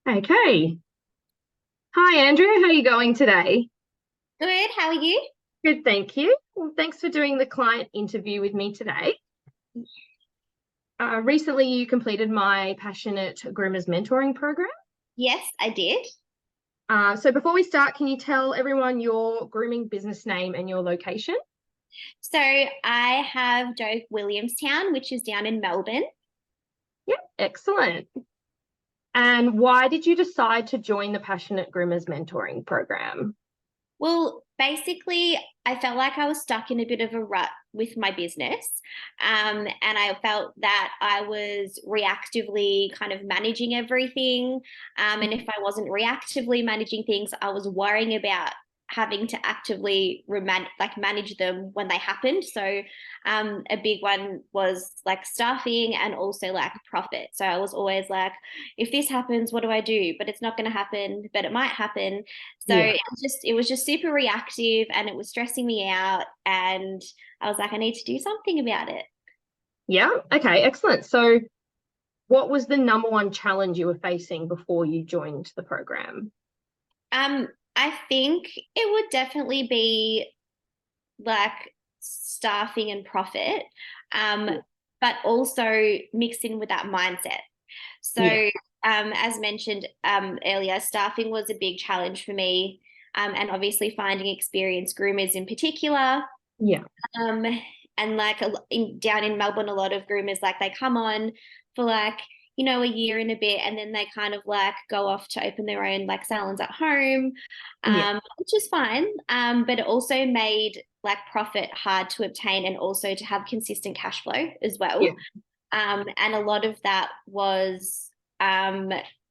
Okay. Hi, Andrea. How are you going today? Good. How are you? Good, thank you. Well, thanks for doing the client interview with me today. Recently, you completed my Passionate Groomers Mentoring Program. Yes, I did. So before we start, can you tell everyone your grooming business name and your location? So I have Dope Williamstown, which is down in Melbourne. Yep, excellent. And why did you decide to join the Passionate Groomers Mentoring Program? Well, basically, I felt like I was stuck in a bit of a rut with my business. And I felt that I was reactively kind of managing everything. And if I wasn't reactively managing things, I was worrying about having to actively manage them when they happened. So a big one was like staffing and also like profit. So I was always like, if this happens, what do I do? But it's not going to happen, but it might happen. So Yeah. it was just super reactive and it was stressing me out. And I was like, I need to do something about it. Yeah. Okay, excellent. So what was the number one challenge you were facing before you joined the program? Um, I think it would definitely be like staffing and profit, um, but also mixed in with that mindset. So, Yeah. as mentioned earlier, staffing was a big challenge for me, and obviously finding experienced groomers in particular. Yeah. Um, and like down in Melbourne, a lot of groomers like they come on for like a year and a bit, and then they kind of like go off to open their own like salons at home, Yeah. which is fine. But it also made like profit hard to obtain, and also to have consistent cash flow as Yeah. well. And a lot of that was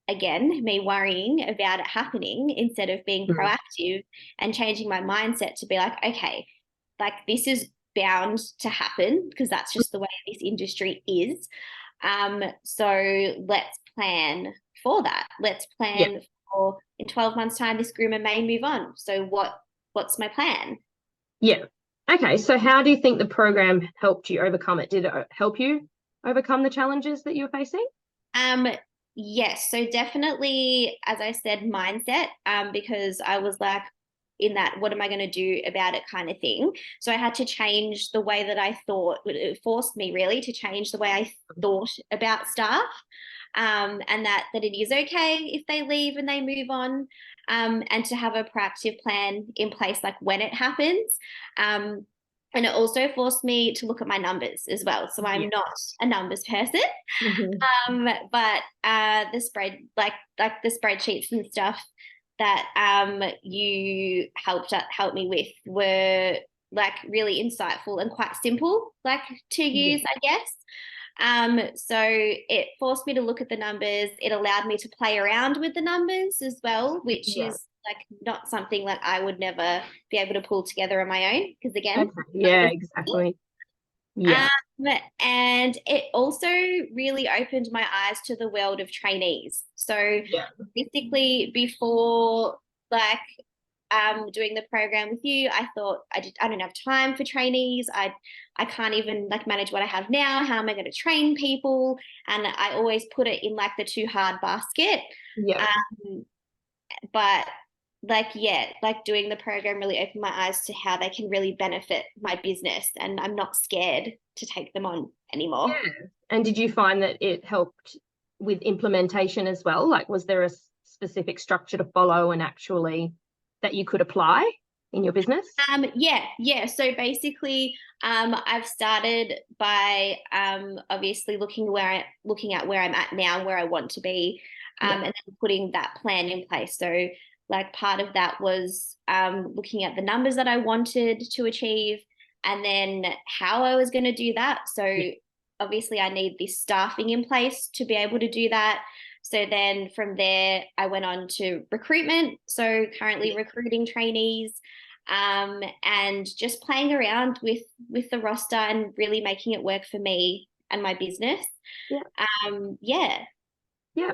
again me worrying about it happening instead of being Mm. proactive and changing my mindset to be like, okay, like this is bound to happen because that's just the way this industry is. So let's plan for that. Let's Yeah. plan for in 12 months' time, this groomer may move on. So what's my plan? Yeah. Okay. So how do you think the program helped you overcome it? Did it help you overcome the challenges that you were facing? Um, yes, so definitely, as I said, mindset, because I was like in that, what am I going to do about it kind of thing. So I had to change the way that I thought. It forced me really to change the way I thought about staff, and that it is okay if they leave and they move on, and to have a proactive plan in place, like when it happens. Um, and it also forced me to look at my numbers as well. So Yeah. I'm not a numbers person. Mhm. But the spread like the spreadsheets and stuff that you helped me with were like really insightful and quite simple like to Yeah. use, I guess. So it forced me to look at the numbers. It allowed me to play around with the numbers as well, which Yeah. is like not something like I would never be able to pull together on my own because again, Okay. Yeah, exactly. Yeah. um, and it also really opened my eyes to the world of trainees. So Yeah. basically, before like doing the program with you, I thought I don't have time for trainees. I can't even like manage what I have now. How am I going to train people? And I always put it in like the too hard basket. Yeah. Um, but like yeah, like doing the program really opened my eyes to how they can really benefit my business, and I'm not scared to take them on anymore. Yeah. And did you find that it helped with implementation as well? Like, was there a specific structure to follow and actually that you could apply in your business? Yeah. So basically, I've started by obviously looking at where I'm at now, where I want to be, Yeah. and then putting that plan in place. So, like part of that was looking at the numbers that I wanted to achieve, and then how I was going to do that. So, Yeah. obviously, I need this staffing in place to be able to do that. So then from there, I went on to recruitment. So currently Yeah. recruiting trainees, and just playing around with the roster and really making it work for me and my business. Yeah. Yeah. Yeah.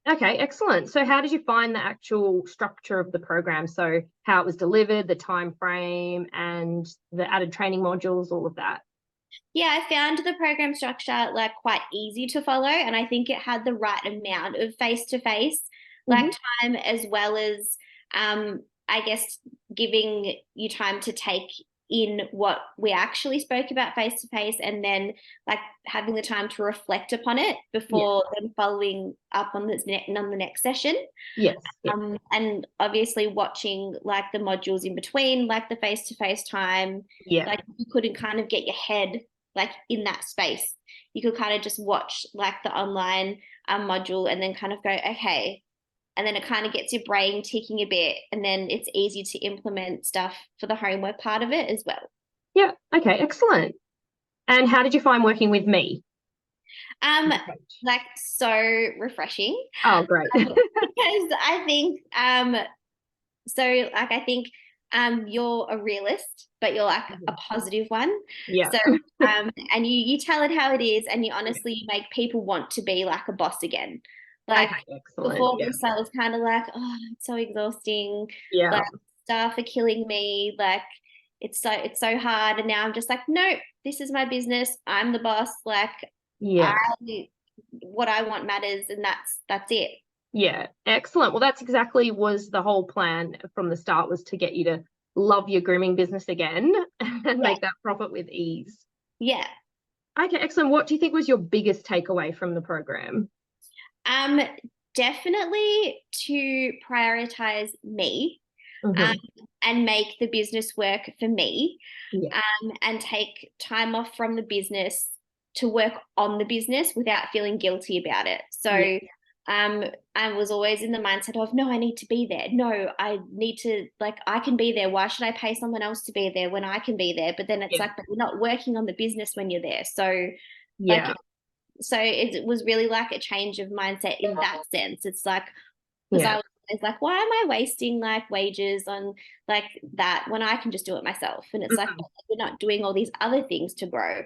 Okay, excellent. So how did you find the actual structure of the program? So how it was delivered, the time frame, and the added training modules, all of that. Yeah, I found the program structure like quite easy to follow, and I think it had the right amount of face to face. like Mhm. time, as well as I guess giving you time to take in what we actually spoke about face to face, and then like having the time to reflect upon it Yeah. before then following up on the next session. Yes. Yeah. And obviously watching like the modules in between, like the face to face time, Yeah. like you couldn't kind of get your head like in that space. You could kind of just watch like the online module and then kind of go, okay, and then it kind of gets your brain ticking a bit, and then it's easy to implement stuff for the homework part of it as well. Yeah. Okay. Excellent. And how did you find working with me Um, as a coach? like so refreshing. Oh, great. Because I think so like I think you're a realist, but you're like a Mhm. positive one. Yeah. So and you tell it how it is, and you honestly make people want to be like a boss again. Like Okay. Excellent. before Yeah. this, I was kind of like, oh, it's so exhausting. Yeah. Like staff are killing me. Like it's so hard. And now I'm just like, nope, this is my business. I'm the boss. Like I Yeah. what I want matters, and that's it. Yeah. Excellent. Well, that's exactly was the whole plan from the start, was to get you to love your grooming business again and Yeah. make that profit with ease. Yeah. Okay. Excellent. What do you think was your biggest takeaway from the program? Um, definitely to prioritize me, um, Hmm. and make the business work for me, Yeah. and take time off from the business to work on the business without feeling guilty about it. Yeah. So, I was always in the mindset of, no, I need to be there. No, I need to, like, I can be there. Why should I pay someone else to be there when I can be there? But then it's Yeah. like, but you're not working on the business when you're there. So, like, Yeah. so it was really like a change of mindset in that sense. It's like, because I Yeah. was always like, why am I wasting like wages on like that when I can just do it myself? And it's like, Mhm. we're not doing all these other things to grow.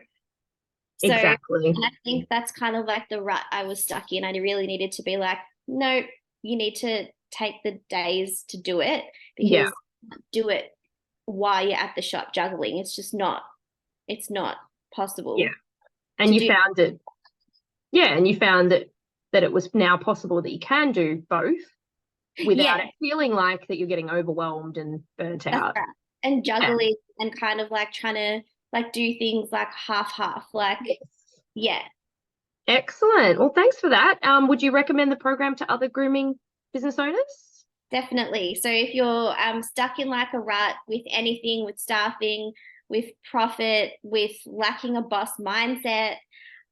So, and Exactly. I think that's kind of like the rut I was stuck in. I really needed to be like, no, you need to take the days to do it, Yeah. because do it while you're at the shop juggling. It's not Yeah. possible And to you do. found it. Yeah. And you found that it was now possible that you can do both without Yeah, it feeling like that you're getting overwhelmed and burnt that's out. right. And Yeah. juggling and kind of like trying to like do things like half, like, Yes. yeah, Excellent. Well, thanks for that. Would you recommend the program to other grooming business owners? definitely. So if you're stuck in like a rut with anything, with staffing, with profit, with lacking a boss mindset,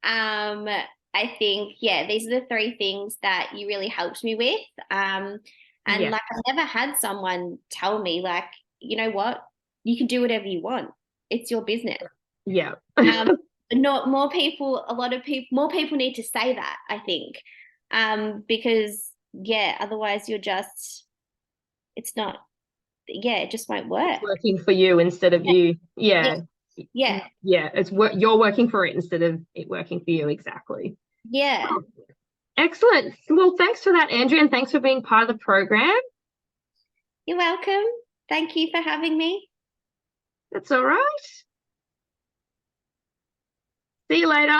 I think, yeah, these are the three things that you really helped me with. And Yeah. like I've never had someone tell me like, you know what, you can do whatever you want. It's your business. Yeah. Um, not more people, a lot of people, more people need to say that, I think. Because yeah, otherwise you're just, it's not, yeah, it just won't It's work. working for you instead of Yeah, you. yeah, Yeah. yeah, Yeah. You're working for it instead of it working for you. Exactly. yeah. Oh, excellent. Well, thanks for that, Andrea, and thanks for being part of the program. You're welcome. Thank you for having me. That's all right. See you later.